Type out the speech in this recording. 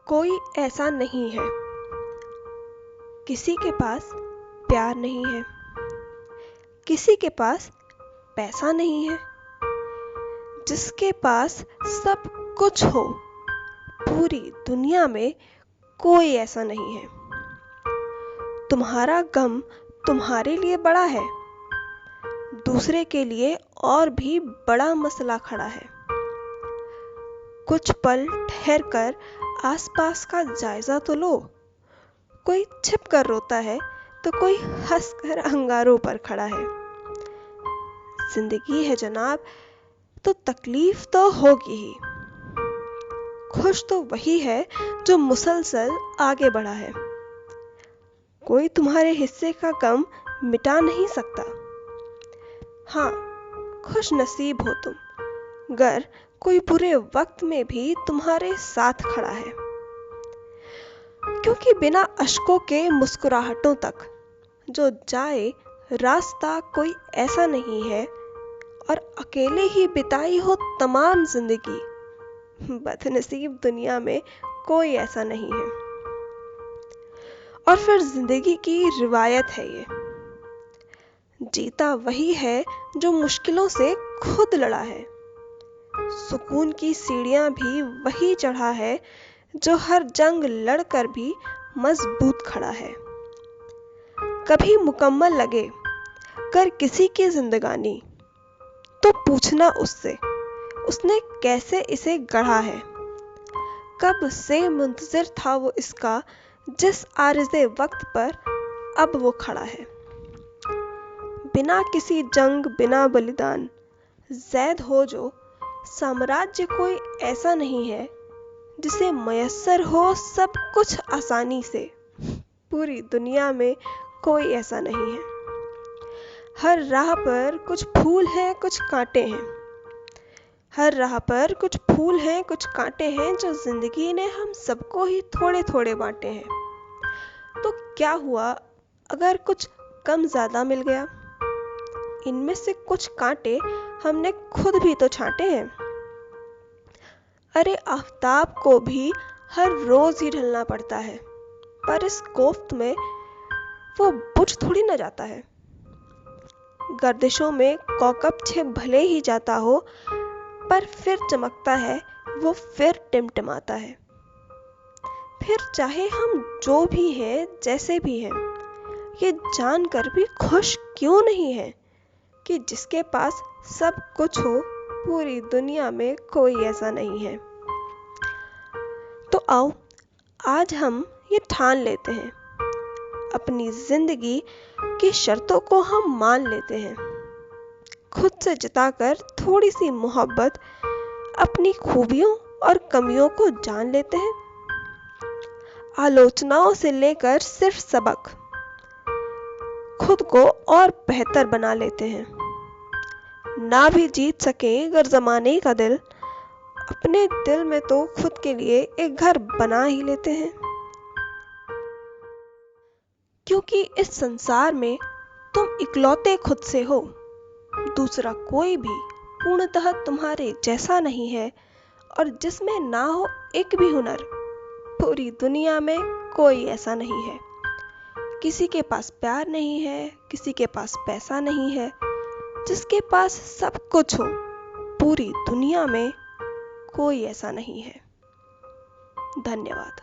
कोई ऐसा नहीं है, किसी के पास प्यार नहीं है, किसी के पास पैसा नहीं है, जिसके पास सब कुछ हो पूरी दुनिया में कोई ऐसा नहीं है। तुम्हारा गम तुम्हारे लिए बड़ा है, दूसरे के लिए और भी बड़ा मसला खड़ा है। कुछ पल ठहर कर आसपास का जायजा तो लो। कोई छिप कर रोता है तो कोई हंस कर अंगारों पर खड़ा है। जिंदगी है जनाब, तो तकलीफ तो होगी ही। खुश तो वही है जो मुसलसल आगे बढ़ा है। कोई तुम्हारे हिस्से का गम मिटा नहीं सकता। हाँ, खुश नसीब हो तुम, गर कोई बुरे वक्त में भी तुम्हारे साथ खड़ा है। क्योंकि बिना अश्कों के मुस्कुराहटों तक जो जाए रास्ता कोई ऐसा नहीं है, और अकेले ही बिताई हो तमाम जिंदगी, बदनसीब दुनिया में कोई ऐसा नहीं है। और फिर जिंदगी की रिवायत है ये, जीता वही है जो मुश्किलों से खुद लड़ा है। सुकून की सीढ़ियां भी वही चढ़ा है जो हर जंग लड़कर भी मजबूत खड़ा है। कभी मुकम्मल लगे कर किसी की जिंदगानी, तो पूछना उससे उसने कैसे इसे गढ़ा है। कब से मुंतजिर था वो इसका, जिस आरिज़े वक्त पर अब वो खड़ा है। बिना किसी जंग बिना बलिदान ज़ैद हो जो साम्राज्य कोई ऐसा नहीं है, जिसे मयस्सर हो सब कुछ आसानी से। पूरी दुनिया में कोई ऐसा नहीं है। हर राह पर कुछ फूल हैं कुछ कांटे हैं, हर राह पर कुछ फूल हैं कुछ कांटे हैं, जो जिंदगी ने हम सबको ही थोड़े थोड़े बांटे हैं। तो क्या हुआ अगर कुछ कम ज़्यादा मिल गया? इनमें से कुछ कांटे हमने खुद भी तो छांटे हैं। अरे आफताब को भी हर रोज ही ढलना पड़ता है, पर इस कोफ्त में वो बुझ थोड़ी न जाता है। गर्दिशों में कौकब छे भले ही जाता हो, पर फिर चमकता है वो, फिर टिमटिमाता है। फिर चाहे हम जो भी हैं जैसे भी हैं, ये जानकर भी खुश क्यों नहीं है कि जिसके पास सब कुछ हो पूरी दुनिया में कोई ऐसा नहीं है। तो आओ आज हम ये ठान लेते हैं, अपनी जिंदगी की शर्तों को हम मान लेते हैं। खुद से जताकर थोड़ी सी मोहब्बत, अपनी खूबियों और कमियों को जान लेते हैं। आलोचनाओं से लेकर सिर्फ सबक, खुद को और बेहतर बना लेते हैं। ना भी जीत सके अगर जमाने का दिल, अपने दिल में तो खुद के लिए एक घर बना ही लेते हैं। क्योंकि इस संसार में तुम इकलौते खुद से हो, दूसरा कोई भी पूर्णतः तुम्हारे जैसा नहीं है, और जिसमें ना हो एक भी हुनर पूरी दुनिया में कोई ऐसा नहीं है। किसी के पास प्यार नहीं है, किसी के पास पैसा नहीं है, जिसके पास सब कुछ हो पूरी दुनिया में कोई ऐसा नहीं है। धन्यवाद।